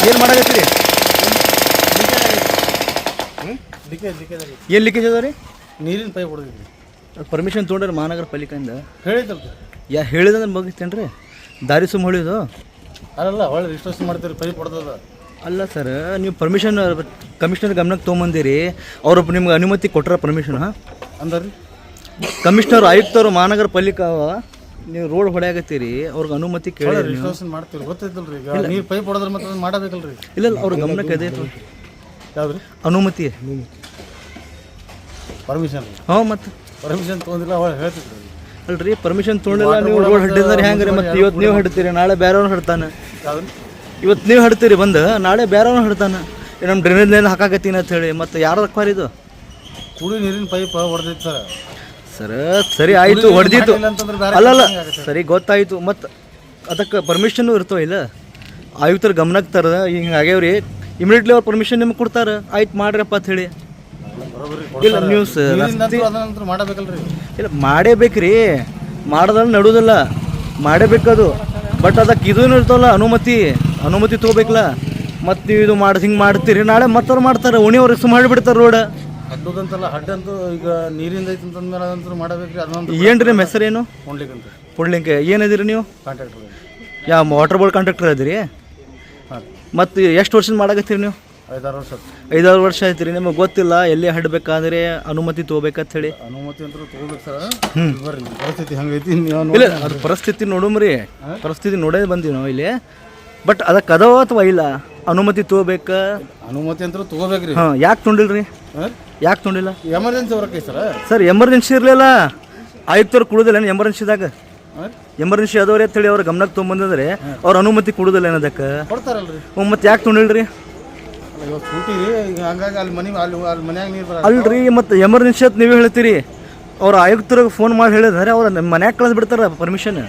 ಏನು ಮಾಡಾಕತ್ತೀರಿ? ಏನು ಲೀಕೇಜ್ ಅದ ರೀ? ನೀರಿನ ಪೈಪ್ ಹೊಡೆದಿದ್ರಿ. ಪರ್ಮಿಷನ್ ತೊಗೊಂಡ್ರಿ ಮಹಾನಗರ ಪಾಲಿಕೆಯಿಂದ? ಹೇಳಿದ್ದಲ್ರಿ. ಹೇಳಿದಂದ್ರೆ ಮುಗಿಸ್ತೇನೆ ರೀ. ದಾರಿ ಸುಮ್ಮ ಹೊಳಿದು ಅಲ್ಲ ಹೊಳ್ಳಿ ರಿಜಿಸ್ಟ್ರೇಷನ್ ಮಾಡ್ತೀರಿ, ಪೈಪ್ ಹೊಡೆದದ. ಅಲ್ಲ ಸರ್, ನೀವು ಪರ್ಮಿಷನ್ ಕಮಿಷನರ್ ಗಮನಕ್ಕೆ ತೊಗೊಂಬಂದಿರಿ, ಅವರು ನಿಮ್ಗೆ ಅನುಮತಿ ಕೊಟ್ಟರ ಪರ್ಮಿಷನ್? ಅಂದ್ರಿ ಕಮಿಷನರ್ ಆಯುಕ್ತರು ಮಹಾನಗರ ಪಾಲಿಕೆ ನೀವು ರೋಡ್ ಹೊಡೆಯಾಗತ್ತೀರಿ, ಅವ್ರಿಗೆ ಅನುಮತಿ ಕೇಳಿ ರಿಜಿಸ್ಟ್ರೇಷನ್ ಮಾಡ್ತೀರಿ, ಗೊತ್ತೈತಲ್ರಿ. ಈಗ ನೀರು ಪೈಪ್ ಹೊಡೆದ್ರೆ ಮತ್ತೆ ಅದನ್ನ ಮಾಡಬೇಕಲ್ರಿ. ಇಲ್ಲ ಅವ್ರ ಗಮನಕ್ಕೆ ಅದೇ ಯಾವ್ದು ರೀ? ಅನುಮತಿ ಪರ್ಮಿಷನ್. ಹಾಂ, ಮತ್ತು ಪರ್ಮಿಷನ್ ತೊಗೊಂಡಿಲ್ಲ ಹೊಳ್ಳಿ ಹೇಳ್ತಿದ್ರಿ. ಅಲ್ರಿ ಪರ್ಮಿಷನ್ ತೊಗೊಂಡಿಲ್ಲ, ನೀವು ರೋಡ್ ಹಡ್ಡಿದ್ರೆ ಹೆಂಗೆ ರೀ? ಮತ್ತು ಇವತ್ತು ನೀವು ಹಡ್ತೀರಿ, ನಾಳೆ ಬೇರೆಯವ್ರು ಹಡ್ತಾನೆ. ಯಾವ್ದು? ಇವತ್ತು ನೀವು ಹಡ್ತೀರಿ ಬಂದು, ನಾಳೆ ಬೇರೆಯವ್ರು ಹಡ್ತಾನೆ. ನಮ್ಮ ಡ್ರೈನೇಜ್ ಲೈನ್ ಹಾಕಾಕತ್ತೀನಿ ಅಂತ ಹೇಳಿ ಮತ್ತೆ ಯಾರು ಅಕ್ವಾರ ಇದು? ಕುಡಿ ನೀರಿನ ಪೈಪ್ ಹೊಡೆದೈತೆ ಸರ್. ಸರಿ ಆಯಿತು, ಹೊಡೆದಿತ್ತು. ಅಲ್ಲಲ್ಲ ಸರಿ ಗೊತ್ತಾಯಿತು, ಮತ್ತು ಅದಕ್ಕೆ ಪರ್ಮಿಷನ್ನು ಇರ್ತೋ ಇಲ್ಲ? ಆಯುಕ್ತರ ಗಮನಕ್ಕೆ ತರದ ಹಿಂಗೆ ಆಗ್ಯಾವ್ರಿ, ಇಮಿಡಿಯೇಟ್ಲಿ ಅವ್ರು ಪರ್ಮಿಷನ್ ನಿಮ್ಗೆ ಕೊಡ್ತಾರೆ. ಆಯ್ತು ಮಾಡ್ರಪ್ಪ ಅಂತ ಹೇಳಿ. ಇಲ್ಲ ನ್ಯೂಸ್ ಮಾಡಬೇಕಲ್ರಿ. ಇಲ್ಲ ಮಾಡೇಬೇಕ್ರಿ, ಮಾಡೋದಲ್ಲ ನಡುವುದಿಲ್ಲ, ಮಾಡೇಬೇಕದು. ಬಟ್ ಅದಕ್ಕೆ ಇದೂ ಇರ್ತವಲ್ಲ ಅನುಮತಿ ತೊಗೋಬೇಕಲ್ಲ. ಮತ್ತು ನೀವು ಇದು ಹಿಂಗೆ ಮಾಡ್ತೀರಿ, ನಾಳೆ ಮತ್ತವ್ರು ಮಾಡ್ತಾರೆ, ಉಣಿಯವ್ರಿಗೆ ಸುಮ್ಮ ಮಾಡಿಬಿಡ್ತಾರೆ ರೋಡ್. ಹಡ್ಡದಂತಲ್ಲ, ಹಡ್ಡಂತೂ ಈಗ ನೀರಿಂದ ಐತೆ ಅಂತಂದ್ಮೇಲೆ ಅದಂತೂ ಮಾಡಬೇಕ್ರಿ. ಅದನ್ನೊಂದು ಏನು ರೀ ನಿಮ್ಮ ಹೆಸರೇನು? ಪುಂಡ್ಲಿಕ್ಕಂತ. ಪುಂಡ್ಲಿಕ್ಕೆ ಏನದಿರಿ ನೀವು? ಕಾಂಟ್ರಾಕ್ಟರ್. ಯಾವ ವಾಟರ್ ಬೋರ್ಡ್ ಕಾಂಟ್ರಾಕ್ಟರ್ ಅದಿರಿ? ಹಾಂ. ಮತ್ತು ಎಷ್ಟು ವರ್ಷದಿಂದ ಮಾಡಕತ್ತೀರಿ ನೀವು? 5-6 ವರ್ಷ. 5-6 ವರ್ಷ ಆಯ್ತು ರೀ. ನಿಮಗೆ ಗೊತ್ತಿಲ್ಲ ಎಲ್ಲಿ ಹಡ್ಬೇಕಾದ್ರೆ ಅನುಮತಿ ತೊಗೋಬೇಕಂತ ಹೇಳಿ? ಅನುಮತಿ ಅಂತ ತೊಗೋಬೇಕು ಸರ್. ಬರ್ರಿ, ಪರಿಸ್ಥಿತಿ ಹಂಗೈತಿ. ಇಲ್ಲ ಅದು ಪರಿಸ್ಥಿತಿ ನೋಡುಮ್ರಿ, ಪರಿಸ್ಥಿತಿ ನೋಡೇ ಬಂದೀವಿ ನಾವು ಇಲ್ಲಿ. ಬಟ್ ಅದಕ್ಕೆ ಅದಾವ ಅಥವಾ ಇಲ್ಲ ಅನುಮತಿ ತೊಗೋಬೇಕಾ? ಅನುಮತಿ ಅಂತ ತೊಗೋಬೇಕ್ರಿ. ಹಾಂ, ಯಾಕೆ ತೊಗೊಂಡಿಲ್ರಿ? ಯಾಕೆ ತೊಗೊಂಡಿಲ್ಲ? ಎಮರ್ಜೆನ್ಸಿ ಹೊರಕ್ಕೆ ಸರ್. ಸರ್ ಎಮರ್ಜೆನ್ಸಿ ಇರಲಿಲ್ಲ, ಆಯುಕ್ತರು ಕೊಡೋದಿಲ್ಲ ಎಮರ್ಜೆನ್ಸಿದಾಗ? ಎಮರ್ಜೆನ್ಸಿ ಅದವ್ರಿ ಅಂತೇಳಿ ಅವ್ರ ಗಮನಕ್ಕೆ ತೊಗೊಂಬಂದ್ರೆ ಅವ್ರ ಅನುಮತಿ ಕೊಡೋದಿಲ್ಲ ಏನದಕ್ಕೆ? ಕೊಡ್ತಾರಲ್ರಿ. ಮತ್ತೆ ಯಾಕೆ ತೊಗೊಂಡಿಲ್ರಿ? ಸೂಟಿ ರೀ, ಹಂಗಾಗಿ ಅಲ್ಲಿ ಮನ್ಯಾಗ ನೀರು ಬರ ಅಲ್ರಿ. ಮತ್ತು ಎಮರ್ಜೆನ್ಸಿ ಅಂತ ನೀವೇ ಹೇಳ್ತೀರಿ, ಅವ್ರ ಆಯುಕ್ತರಿಗೆ ಫೋನ್ ಮಾಡಿ ಹೇಳಿದ್ರೆ ಅವ್ರು ನಮ್ಮ ಮನ್ಯಾಗ ಕಳಿಸ್ ಬಿಡ್ತಾರ ಪರ್ಮಿಷನ್.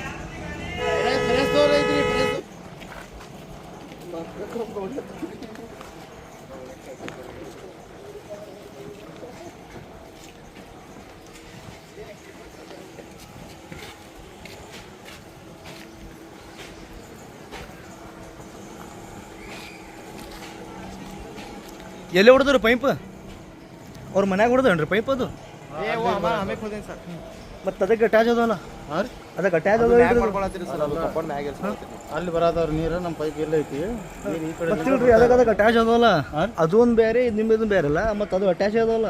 ಎಲ್ಲಿ ಹೊಡೆದ್ರಿ ಪೈಪ್? ಅವ್ರ ಮನ್ಯಾಗ ಹೊಡೆದ್ರಿ ಪೈಪ್? ಅದು ಮತ್ತು ಅದಕ್ಕೆ ಅಟ್ಯಾಚ್ ಅದಲ್ಲ? ಅದಕ್ಕೆ ಅಟ್ಯಾಚ್ ಅದ ಅಲ್ಲಿ ಬರೋದವ್ರ ನೀರು ನಮ್ಮ ಪೈಪ್ ಎಲ್ಲ ಐತಿ. ಗೊತ್ತಿಲ್ರಿ, ಅದಕ್ಕೆ ಅಟ್ಯಾಚ್ ಅದಲ್ಲ. ಅದು ಒಂದು ಬೇರೆ, ನಿಮ್ಮದು ಬೇರೆ ಅಲ್ಲ, ಮತ್ತು ಅದು ಅಟ್ಯಾಚ್ ಅದಲ್ಲ.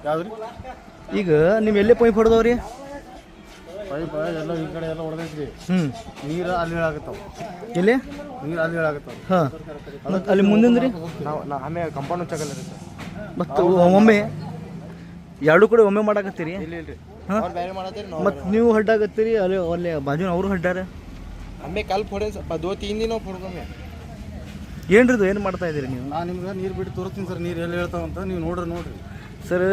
ಯಾವ್ದ್ರಿ? ಈಗ ನೀವು ಎಲ್ಲೇ ಪೈಪ್ ಹೊಡೆದವ್ರಿ? ಪೈಪ್ ಎಲ್ಲ ಈ ಕಡೆ ಎಲ್ಲ ಹೊಡೆದೈತ್ರಿ. ನೀರು ಅಲ್ಲಿ ಹೇಳಾಗತ್ತಾವ. ಎಲ್ಲಿ ನೀರು ಅಲ್ಲಿ ಹೇಳಾಗತ್ತಾವ? ಹಾಂ, ಅಲ್ಲಿ ಮುಂದಿಂದ್ರಿ ಆಮೇಲೆ ಕಂಪೌಂಡ್ ಉಚ್ಚಾಕಲ್ಲ ರೀ ಸರ್. ಮತ್ತು ಒಮ್ಮೆ ಎರಡು ಕಡೆ ಒಮ್ಮೆ ಮಾಡಾಕತ್ತೀರಿ? ಹಾಂ, ಮತ್ತು ನೀವು ಹಡ್ಡಾಗತ್ತೀರಿ, ಅಲ್ಲಿ ಬಾಜುನ ಅವರು ಹಡ್ಡಾರ. ಆಮೇಲೆ ಕಲ್ ಫೋಡೆ 2-3 ದಿನ ಫೋಡ್ಕೊಮ್ಮೆ. ಏನ್ರಿ ಇದು? ಏನು ಮಾಡ್ತಾ ಇದ್ದೀರಿ ನೀವು? ನಾನು ನಿಮ್ಗೆ ನೀರು ಬಿಟ್ಟು ತೋರಿಸ್ತೀನಿ ಸರ್, ನೀರು ಎಲ್ಲಿ ಹೇಳ್ತಾವಂತ ನೀವು ನೋಡ್ರಿ. ಸರ್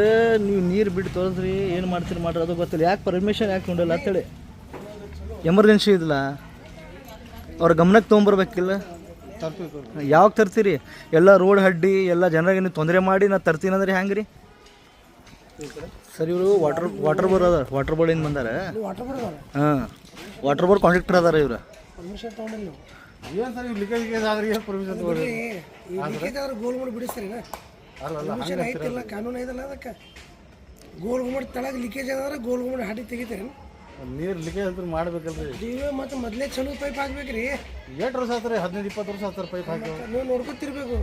ನೀವು ನೀರು ಬಿಟ್ಟು ತೋರಿಸ್ರಿ, ಏನು ಮಾಡ್ತೀರಿ ಮಾಡ್ರಿ, ಅದು ಗೊತ್ತಿಲ್ಲ. ಯಾಕೆ ಪರ್ಮಿಷನ್ ಯಾಕೆ ನೋಡಿಲ್ಲ ಅಂತೇಳಿ? ಎಮರ್ಜೆನ್ಸಿ ಇದಿಲ್ಲ, ಅವ್ರ ಗಮನಕ್ಕೆ ತೊಗೊಂಬರ್ಬೇಕಿಲ್ಲ? ಯಾವಾಗ ತರ್ತೀರಿ? ಎಲ್ಲ ರೋಡ್ ಹಡ್ಡಿ ಎಲ್ಲ ಜನರಿಗೆ ನೀವು ತೊಂದರೆ ಮಾಡಿ ನಾ ತರ್ತೀನಿ ಅಂದ್ರೆ ಹೆಂಗೆ ರೀ ಸರ್? ಇವರು ವಾಟರ್ ಬೋರ್ಡ್ ಅದ, ವಾಟರ್ ಬೋರ್ಡ್ ಏನು ಬಂದಾರ? ಹಾಂ, ವಾಟರ್ ಬೋರ್ಡ್ ಕಾಂಟ್ರಾಕ್ಟರ್ ಅದಾರ ಇವ್ರು. ಏನು ಸರ್ ಲೀಕೇಜ್ ಆದ್ರೆ ಪರ್ಮಿಷನ್ ತೊಗೊಳ್ಳಿ. ಗೋಲ್ ಮಾಡಿ ಬಿಡಿಸ್ತೀರಿ ಐತಿಲ್ಲ, ಕಾನೂನು ಐತಲ್ಲ. ಅದಕ್ಕೆ ಗೋಲ್ ಗುಮ್ಮಡಿ ತಳಗ ಲೀಕೇಜ್ ಆದ್ರೆ ಗೋಲ್ ಗುಮ್ಮಡಿ ಹಾಡಿ ತೆಗಿತೀರಿ. ನೀರು ಲೀಕೇಜ್ ಅಂತ ಮಾಡ್ಬೇಕಲ್ರಿ. ನೀವು ಮತ್ತೆ ಮೊದಲೇ ಚಲೋ ಪೈಪ್ ಹಾಕ್ಬೇಕ್ರಿ. ಎಷ್ಟು ವರ್ಷ ಆತ್ರಿ? 15-20 ವರ್ಷ ಆತ್ರಿ ಪೈಪ್ ಹಾಕಿ. ನೀವು ನೋಡ್ಕೊತಿರ್ಬೇಕು.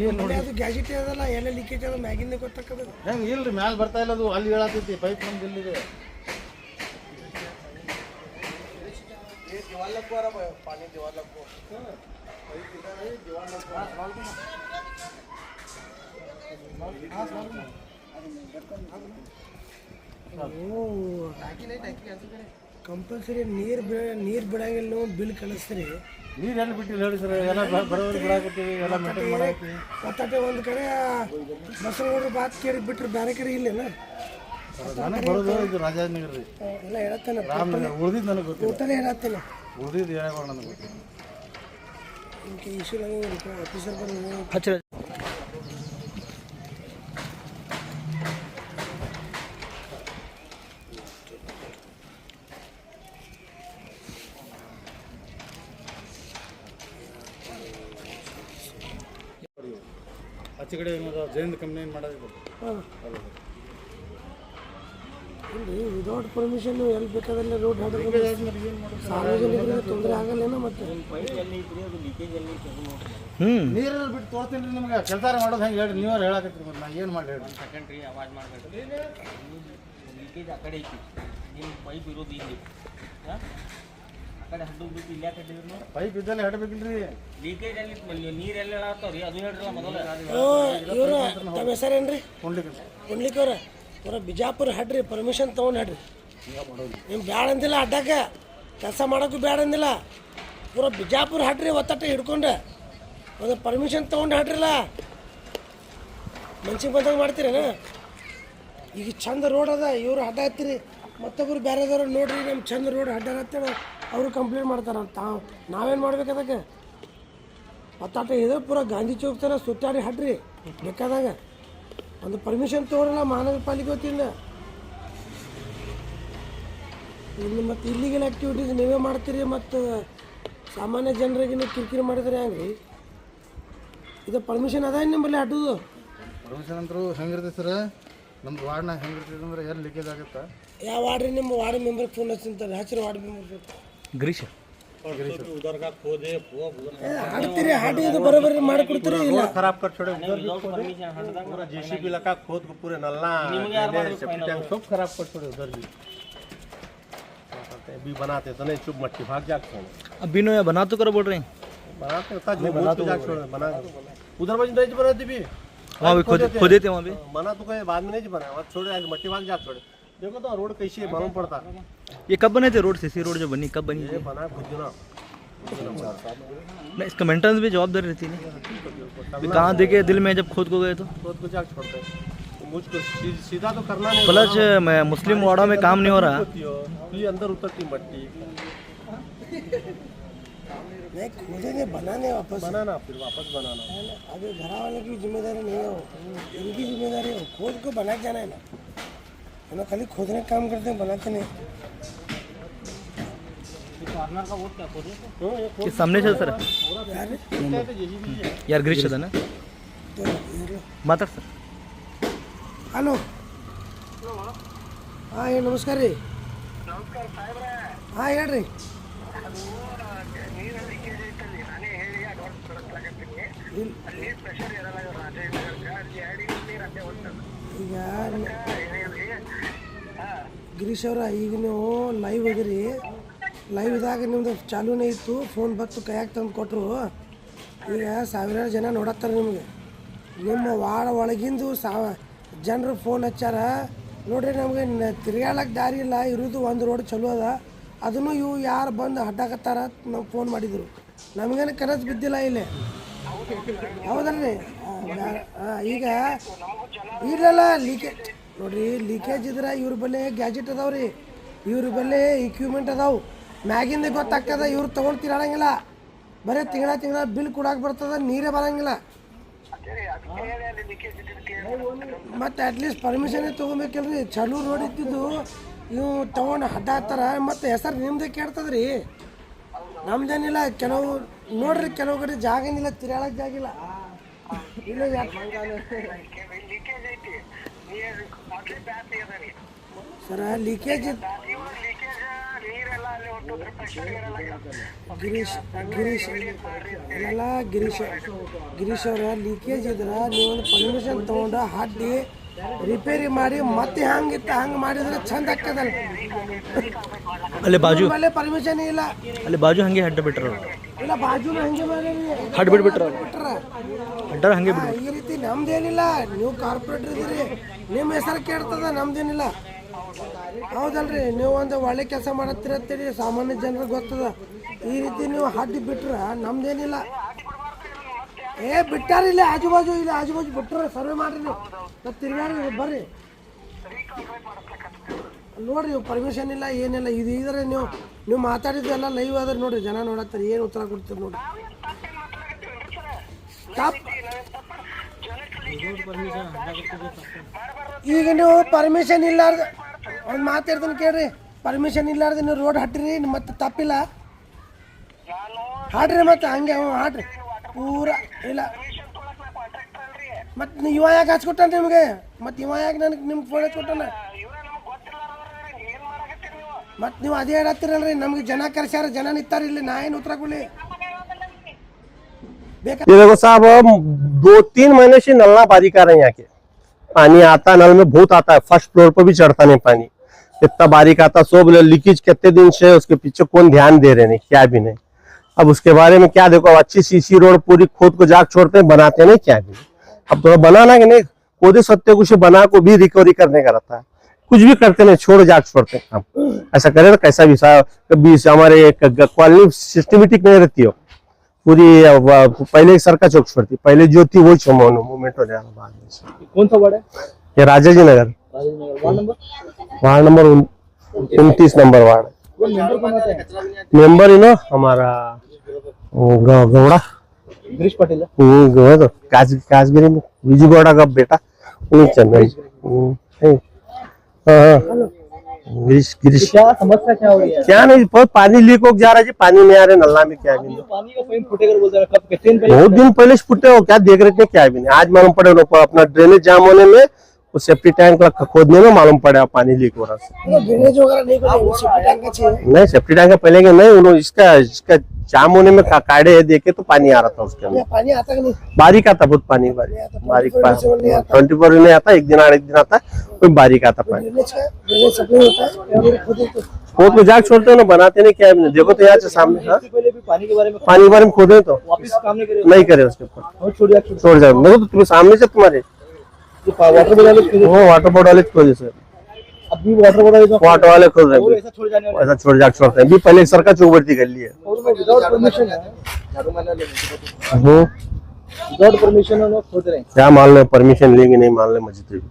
ಏನು ನೋಡಿ ಅದು ಗ್ಯಾಜೆಟ್ ಅದಲ್ಲ, ಎಲ್ಲ ಲೀಕೇಜ್ ಅದ ಮ್ಯಾಗಿಂದ ಗೊತ್ತಾಕದ. ಹೆಂಗೆ ಇಲ್ರಿ, ಮ್ಯಾಲೆ ಬರ್ತಾ ಇಲ್ಲ, ಅದು ಅಲ್ಲಿ ಹೇಳತ್ತೈತಿ ಪೈಪ್ ನಮ್ದು ಇಲ್ಲಿದೆ. ಕಂಪಲ್ಸರಿ ನೀರು ಬಿಡಂಗಿಲ್ಲ. ನೀವು ಬಿಲ್ ಕಳಿಸ್ತೀರಿ. ನೀರು ಎಲ್ಲಿ ಬಿಟ್ಟಿಲ್ಲ ಹೇಳಿ ಸರ್? ಎಲ್ಲ ಬರೋರು ಬಿಡಾಕತ್ತೀವಿ, ಎಲ್ಲ ಮೇಂಟೈನ್ ಮಾಡಾಕತ್ತೀವಿ. ಮತ್ತೆ ಒಂದು ಕಡೆ ಬಸವನಗೌಡರು ಬಾತ್ ಕೇಳಿ ಬಿಟ್ರೆ ಬೇರೆ ಕಡೆ ಇಲ್ಲೇನ? ನನಗೆ ಬರೋದು ಇದು ರಾಜಾನಗರ ರೀ. ಎಲ್ಲ ಹೇಳತ್ತೇನೆ, ರಾಮನಗರ ಉಳ್ದಿದ್ದು ನನಗೆ ಗೊತ್ತಿಲ್ಲ. ಟೋಟಲಿ ಹೇಳತ್ತೇನೆ, ಉಳ್ದಿದ್ದು ಹೇಳೋಣ ನನಗೆ ಗೊತ್ತಿಲ್ಲ. ಇಶ್ಯೂ ಆಫೀಸರ್ ಬಂದು ಹಚ್ಚ ಆಚೆ ಕಡೆ ಏನದ ಜೈನ್ ಕಂಪ್ನಿ ಏನು ಮಾಡೋದು ಹಾಂ ಇಲ್ರಿ ವಿದೌಟ್ ಪರ್ಮಿಷನ್ ನೀವು ಎಲ್ಲಿ ಬೇಕಾದಲ್ಲಿ ರೋಡ್ ಹಾಡಿದ್ರೆ ಸಾರ್ವಜನಿಕರಿಗೆ ತೊಂದರೆ ಆಗಲ್ಲೇನೋ ಮತ್ತೆ ನೀರಲ್ಲಿ ಬಿಟ್ಟು ತೋರ್ತೀನಿ ರೀ ನಿಮ್ಗೆ ಕೆಲಸ ಮಾಡೋದು ಹೆಂಗೆ ಹೇಳಿ ನೀವ್ರು ಹೇಳಕತ್ರಿ ಮತ್ತೆ ನಾ ಏನು ಮಾಡಿ ಹೇಳಿ ಸೆಕೆಂಡ್ರಿ ಆವಾಜ್ ಮಾಡಬೇಡ್ರಿ ಲೀಕೇಜ್ ಆ ಕಡೆ ಐತಿ ನಿಮ್ಮ ಪೈಪ್ ಇರೋದು ಇಲ್ಲಿ ಆ ಕಡೆ ಹಡ್ಡು ಬಿಟ್ಟು ಇಲ್ಲೇ ಕಟ್ಟಿದ್ರು ಪೈಪ್ ಇದ್ದಲ್ಲಿ ಹಡಬೇಕಿಲ್ರಿ ಲೀಕೇಜ್ ಅಲ್ಲಿ ನೀರೆಲ್ಲ ಹೇಳತ್ತಾವ್ರಿ ಅದು ಹೇಳ್ರಲ್ಲ ಮೊದಲು ಇವ್ರ ತಮ್ಮ ಹೆಸರೇನ್ರಿ ಕೊಂಡ್ಲಿಕ್ಕೆ ಪುಂಡ್ಲಿಕ್ಕವ್ರ ಪೂರ ಬಿಜಾಪುರ ಹಡ್ರಿ ಪರ್ಮಿಷನ್ ತೊಗೊಂಡು ಹಡ್ರಿ ನಿಮ್ಮ ಬ್ಯಾಡ ಅಂದಿಲ್ಲ ಅಡ್ಡಕ್ಕೆ ಕೆಲಸ ಮಾಡೋಕ್ಕೂ ಬ್ಯಾಡ ಅಂದಿಲ್ಲ ಪೂರ ಬಿಜಾಪುರ ಹಡ್ರಿ ಒತ್ತಟ್ಟ ಹಿಡ್ಕೊಂಡೆ ಅದು ಪರ್ಮಿಷನ್ ತೊಗೊಂಡು ಹಡ್ರಿಲ್ಲ ಮನ್ಸಿಗೆ ಬಂದಾಗ ಮಾಡ್ತೀರೇನ ಈಗ ಚಂದ ರೋಡ್ ಅದ ಇವ್ರು ಅಡ್ಡ ಹತ್ತೀರಿ ಮತ್ತೊಬ್ರು ಬೇರೆದವ್ರು ನೋಡ್ರಿ ನಮ್ಮ ಚಂದ ರೋಡ್ ಅಡ್ಡ ಹತ್ತೇಳ ಅವರು ಕಂಪ್ಲೇಂಟ್ ಮಾಡ್ತಾರೆ ತಾವು ನಾವೇನು ಮಾಡ್ಬೇಕು ಅದಕ್ಕೆ ಒತ್ತಾಟ ಇದೆ ಪೂರ ಗಾಂಧಿ ಚೌಕ್ ಥರ ಸುತ್ತಾಡಿ ಹಡ್ರಿ ಬೇಕಾದಾಗ ಒಂದು ಪರ್ಮಿಷನ್ ತೊಗೊಳಲ್ಲ ಮಹಾನಗರ ಪಾಲಿಕೆ ವತಿಯಿಂದ ಇನ್ನು ಮತ್ತು ಇಲ್ಲಿಗಲ್ ಆ್ಯಕ್ಟಿವಿಟೀಸ್ ನೀವೇ ಮಾಡ್ತೀರಿ ಮತ್ತು ಸಾಮಾನ್ಯ ಜನರಿಗೆ ನೀವು ಕಿರಿಕಿರಿ ಮಾಡಿದ್ರೆ ಹೆಂಗೆ ರೀ ಇದು ಪರ್ಮಿಷನ್ ಅದ ನಿಮ್ಮಲ್ಲಿ ಅಡ್ಡದು ಪರ್ಮಿಷನ್ ಅಂತರೂ ಹೆಂಗಿರ್ತೈತೆ ಸರ್ ನಮ್ದು ವಾರ್ಡ್ನಾಗ ಹೆಂಗಿರ್ತೈತೆ ಅಂದ್ರೆ ಎಲ್ಲಿ ಲೀಕೇಜ್ ಆಗುತ್ತಾ ಯಾವ ವಾರ್ಡ್ರಿ ನಿಮ್ಮ ವಾರ್ಡ್ ಮೆಂಬರ್ ಫೋನ್ ಹಚ್ಚಿಂತಾರೆ ಹಚ್ಚಿರಿ ವಾರ್ಡ್ ಮೆಂಬರ್ ಗಿರೀಶ್ ಹಾಡ್ತೀರಿ ಹಾಡಿ ಇದು ಬರೋಬ್ಬರಿ ಮಾಡಿಕೊಡ್ತೀರಿ ಇಲ್ಲ खराब कर छोड़े ಪರ್ಮಿಷನ್ ಹಡ್ದಾಗ पूरा जेसीबी लगा खोद को पूरे नल्ला सेफ्टी टैंक सब खराब कर छोड़े उधर भी भी बनाते तो नहीं चुप मट्टी भाग जाग छोड़े अभी नो बना तो करो बोल रहे हैं बनाते होता जो बना तो जाग छोड़े बना उधर बज नहीं बनाती भी वहाँ भी खोदे थे वहाँ भी बना तो कहीं बाद में नहीं बनाया वहाँ छोड़े मट्टी भाग जाग छोड़े देखो तो रोड कैसी है मालूम पड़ता ये कब बने थे रोड सीसी रोड जो बनी कब बनी ये बना खुद ना नहीं इसका मेंटेनेंस भी जवाबदारी रहती है ना कहाँ देखे दिल में जब खोद को गए तो खोद को जाग छोड़ते मुझको सीधा तो करना नहीं प्लस मुस्लिम वार्डों में काम नहीं हो रहा ये अंदर उतरती मट्टी नहीं खोदेंगे बनाने वापस बनाना फिर वापस बनाना अभी घर वाले की जिम्मेदारी नहीं हो इनकी जिम्मेदारी हो खोद को बना के जाना है ना है ना खाली खोदने का काम करते हैं बनाते नहीं कॉर्नर का वोट क्या खोदे ये सामने से सर यार यार ಗಿರೀಶ್ ಅದಾನ ಮಾತಾಡ್ ಸರ್ ಹಲೋ ಹಾಂ ಹೇಳಿ ನಮಸ್ಕಾರ ರೀ ಹಾಂ ಹೇಳ್ರಿ ಈಗ ಗಿರೀಶ್ ಅವ್ರ ಈಗ ನೀವು ಲೈವ್ ಅದಿರಿ ಲೈವ್ ಇದ್ದಾಗ ನಿಮ್ದು ಚಾಲೂನೇ ಇತ್ತು ಫೋನ್ ಬತ್ತು ಕೈಯಾಗ ತಂದು ಕೊಟ್ಟರು ಈಗ ಸಾವಿರಾರು ಜನ ನೋಡತ್ತಾರೆ ನಿಮಗೆ ನಿಮ್ಮ ವಾಡ ಒಳಗಿಂದು ಜನರು ಫೋನ್ ಹಚ್ಚಾರ ನೋಡ್ರಿ ನಮಗೆ ತಿರ್ಗಾಳಕ್ಕೆ ದಾರಿ ಇಲ್ಲ ಇರೋದು ಒಂದು ರೋಡ್ ಚಲೋ ಅದ ಅದನ್ನು ಇವು ಯಾರು ಬಂದು ಅಡ್ಡಾಕತ್ತಾರ ನಮ್ಗೆ ಫೋನ್ ಮಾಡಿದರು ನಮಗೇನು ಕನಸು ಬಿದ್ದಿಲ್ಲ ಇಲ್ಲಿ ಹೌದಲ್ರಿ ಈಗ ಇರಲ್ಲ ಲೀಕೇಜ್ ನೋಡ್ರಿ ಲೀಕೇಜ್ ಇದ್ರೆ ಇವ್ರ ಬಲ್ಲೇ ಗ್ಯಾಜೆಟ್ ಅದಾವ್ರಿ ಇವ್ರ ಬಲ್ಲೇ ಇಕ್ವಿಪ್ಮೆಂಟ್ ಅದಾವು ಮ್ಯಾಗಿಂದ ಗೊತ್ತಾಗ್ತದ ಇವ್ರು ತೊಗೊಂಡು ತಿರಾಡಂಗಿಲ್ಲ ಬರೀ ತಿಂಗಳ ಬಿಲ್ ಕೊಡಕ್ಕೆ ಬರ್ತದ ನೀರೇ ಬರಂಗಿಲ್ಲ ಮತ್ತು ಅಟ್ಲೀಸ್ಟ್ ಪರ್ಮಿಷನ್ ತೊಗೊಬೇಕಲ್ರಿ ಚಲೋ ರೋಡ್ ಇದ್ದಿದ್ದು ನೀವು ತೊಗೊಂಡು ಅಡ್ಡ ಹಾಕ್ತಾರ ಮತ್ತು ಹೆಸರು ನಿಮ್ದೇ ಕೇಳ್ತದ್ರಿ ನಮ್ದೇನಿಲ್ಲ ಕೆಲವು ನೋಡ್ರಿ ಕೆಲವು ಕಡೆ ಜಾಗನಿಲ್ಲ ತಿರ್ಯಾಳಕ್ಕೆ ಜಾಗಿಲ್ಲ ಇಲ್ಲ ಸರ ಲೀಕೇಜ್ ಗಿರೀಶ್ ಅವರ ಲೀಕೇಜ್ ಇದ್ರೆ ನೀವೊಂದು ಪರ್ಮಿಷನ್ ತೊಗೊಂಡು ಹಾಕಿ ರಿಪೇರಿ ಮಾಡಿ ಮತ್ತೆ ಹಂಗಿತ್ತು ಹಂಗೆ ಮಾಡಿದ್ರೆ ಚಂದ ಆಗ್ತದಲ್ಲ ಅಲ್ಲಿ ಬಾಜು ಪರ್ಮಿಷನ್ ಇಲ್ಲ ಅಲ್ಲಿ ಬಾಜು ಹಂಗೆ ಅಡ್ಡ ಬಿಟ್ರು ಇಲ್ಲ ಬಾಜುನ ಹಂಗೆ ಮಾಡಿ ಅಡ್ಡ ಬಿಟ್ಬಿಟ್ರು ಅಡ್ಡ ಹಂಗೆ ಬಿಟ್ಟು ಈ ರೀತಿ ನಮ್ದೇನಿಲ್ಲ ನೀವು ಕಾರ್ಪೊರೇಟರ್ ಇದೀರಿ ನಿಮ್ಮ ಹೆಸರು ಕೇಳ್ತದ ನಮ್ದೇನಿಲ್ಲ ಹೌದಲ್ರಿ ನೀವು ಒಂದು ಒಳ್ಳೆ ಕೆಲಸ ಮಾಡತ್ತಿರತ್ತೀರಿ ಸಾಮಾನ್ಯ ಜನರಿಗೆ ಗೊತ್ತದ ಈ ರೀತಿ ನೀವು ಹಾಡಿ ಬಿಟ್ರೆ ನಮ್ದೇನಿಲ್ಲ ಬಿಟ್ಟಾರ ಇಲ್ಲಿ ಆಜು ಬಾಜು ಬಿಟ್ರೆ ಸರ್ವೆ ಮಾಡ್ರಿ ನೀವು ಮತ್ತು ತಿರ್ಗಾಡಿ ಬರ್ರಿ ನೋಡ್ರಿ ಪರ್ಮಿಷನ್ ಇಲ್ಲ ಏನಿಲ್ಲ ಇದು ಇದ್ರೆ ನೀವು ಮಾತಾಡಿದ್ದೆಲ್ಲ ಲೈವ್ ಆದ್ರೆ ನೋಡ್ರಿ ಜನ ನೋಡತ್ತಾರೆ ಏನು ಉತ್ತರ ಕೊಡ್ತೀರಿ ನೋಡ್ರಿ ಈಗ ನೀವು ಪರ್ಮಿಷನ್ ಇಲ್ಲಾರ್ದ ಒಂದು ಮಾತಾಡ್ತೀನಿ ಕೇಳ್ರಿ ಪರ್ಮಿಷನ್ ಇಲ್ಲಾರ್ದ ನೀವು ರೋಡ್ ಹಟ್ರಿ ಮತ್ತೆ ತಪ್ಪಿಲ್ಲ ಹಾಡ್ರಿ ಮತ್ತೆ ಹಂಗೆ ಹಾಡ್ರಿ ಪೂರ ಇಲ್ಲ ಮತ್ತೆ ಇವ ಯಾಕೆ ಹಚ್ಕೊಟ್ಟಾನ ನಿಮಗೆ? ಮತ್ತೆ ಇವ ಯಾಕೆ ನನಗೆ ನಿಮ್ಗೆ ಫೋನ್ ಹಚ್ಕೊಟ್ಟಾನ? ಮತ್ತೆ ನೀವು ಅದೇ ಹೇಳತ್ತೀರಲ್ರಿ, ನಮ್ಗೆ ಜನ ಕರ್ಸ್ಯಾರ, ಜನ ನಿಂತಾರ ಇಲ್ಲಿ, ನಾ ಏನು ಉತ್ತರ ಕೊಡ್ಲಿ? ये देखो साहब, 2-3 महीने से नल ना बारिश आ रहे हैं यहाँ के। पानी आता नल में बहुत आता है, फर्स्ट फ्लोर पर भी चढ़ता नहीं पानी, इतना बारीक आता। सब लीकेज कितने दिन से, उसके पीछे कौन ध्यान दे रहे नहीं, क्या भी नहीं। अब उसके बारे में क्या देखो, अच्छी सीसी रोड पूरी खोद को जाग छोड़ते हैं, बनाते नहीं, क्या भी। अब थोड़ा बनाना कि नहीं, खोदे सत्य कुछ बना को भी रिकवरी करने का रहता है, कुछ भी करते नहीं, छोड़ जाग छोड़ते हैं हम। ऐसा करे तो कैसा भी कभी हमारे कॉलोनी सिस्टमेटिक नहीं रहती हो पूरी। पहले सरका चौक छोड़ती, पहले जो थी वही मूवमेंट हो जाएगा बाद में। कौन सा वार्ड है? ये Rajaji Nagar, ward number? Ward number 29 number ward. Member कौन आता है? मेंबर ही ना हमारा गौड़ा गिरीश पाटिल है। वो तो काजगिरी में विजू गौड़ा का बेटा, उन्हीं चंदन। हाँ, गिरीश क्या समस्या क्या हो रही है? क्या नहीं, बहुत पानी लीक हो जा रहा है जी, पानी नहीं आ रहा नल्ला में, क्या भी नहीं। पानी का पाइप फुटेगा बोलते हैं, कब कितने दिन पहले? बहुत दिन पहले से फुटे हो, क्या देख रहे थे, क्या भी नहीं। आज मालूम पड़े अपना ड्रेनेज जाम होने में, उस सेफ्टी टैंक खोदने में मालूम पड़ा पानी लीक हो रहा है। ड्रेनेज वगैरह नहीं करे, वो सेफ्टी टैंक का चाहिए। नहीं, सेफ्टी टैंक पहले के नहीं, उन्होंने इसका जाम होने में काटे देखे तो पानी आ रहा था उसके अंदर। पानी आता कि नहीं? बारीक आता, बहुत पानी बारीक 24 नहीं आता, एक दिन आता, कोई बारीक आता पानी। ड्रेनेज सप्लाई होता है, खोद को जाग छोड़ते हो ना, बनाते नहीं, क्या भी नहीं। देखो तो यहाँ से सामने, हाँ, पहले भी पानी के बारे में पानी बारे में खोदे तो वापस काम नहीं करे, नहीं करे, उसके ऊपर छोड़ छोड़ जाओ। देखो तो तुम्हें सामने से तुम्हारे वाटर बोर्ड वाले वो वाटर बोर्ड वाले खोदे सर, अभी वाटर बोर्ड वाले वाटर वाले खोद रहे हैं, ऐसा छोड़ जाने वाले ऐसा छोड़ जाग छोड़ते हैं। भी पहले सरकार चौबर्ती कर ली है। और वो विदाउट परमिशन है, विदाउट परमिशन है, लोग खोद रहे हैं। क्या मान लो, परमिशन लेंगे नहीं मान लो, मस्जिद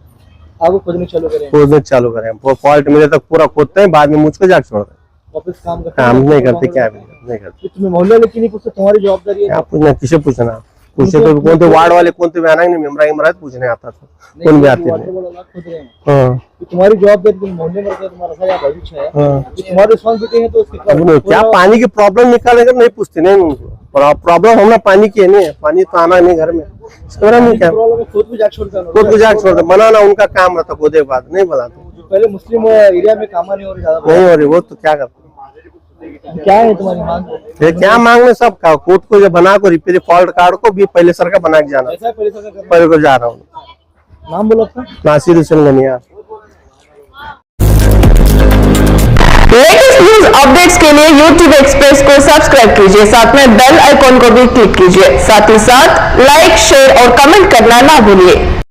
आपको खोदने चालू करें, खोदने चालू करें, फॉल्ट मिले तक पूरा खोदते हैं, बाद में मुझको जाग छोड़ते हैं। वापस काम करते काम नहीं करते, क्या भी नहीं करते। तुम्हें मोहल्ले लेकिन नहीं पूछते, तुम्हारी जवाबदारी है। क्या पूछना, किसे पूछना, पूछे तो कौन थे वार्ड वाले, कौन थे आना नहीं, मेमरा इमरात पूछने आता था, कौन भी आते वाटर नहीं। बोर्ड वाला खोद रहे हैं, हाँ तो तुम्हारी जवाबदारी, तुम मोहल्ले में रहते हो, तुम्हारा सारा भविष्य है, हाँ, तो तुम्हारी रिस्पॉन्सिबिलिटी है, तो उसके क्या पानी की प्रॉब्लम निकालेगा, नहीं पूछते नहीं उनको। प्रॉब्लम हमें पानी की है, नहीं है, पानी तो आना नहीं घर में, इसके बारे में क्या। प्रॉब्लम है, खुद भी जाग छोड़ते हैं, खुद जाग छोड़ते, बनाना उनका काम रहता, खोदे के बाद नहीं बनाते, जो पहले मुस्लिम एरिया में काम नहीं हो रही ज्यादा, नहीं हो रही, वो तो क्या करते। क्या है तुम्हारी मांग? ये क्या मांगने सब का कोर्ट को जो बना को रिपेयर फॉल्ट कार्ड को भी पहले सर का बना के जाना, ऐसा है, पहले सरकार करना। पहले को जा रहा हूँ। नाम बोलो अपना। Nasir Hussain Ganiya. Latest news updates के लिए YouTube एक्सप्रेस को सब्सक्राइब कीजिए, साथ में बेल आइकॉन को भी क्लिक कीजिए, साथ ही साथ लाइक, शेयर और कमेंट करना ना भूलिए।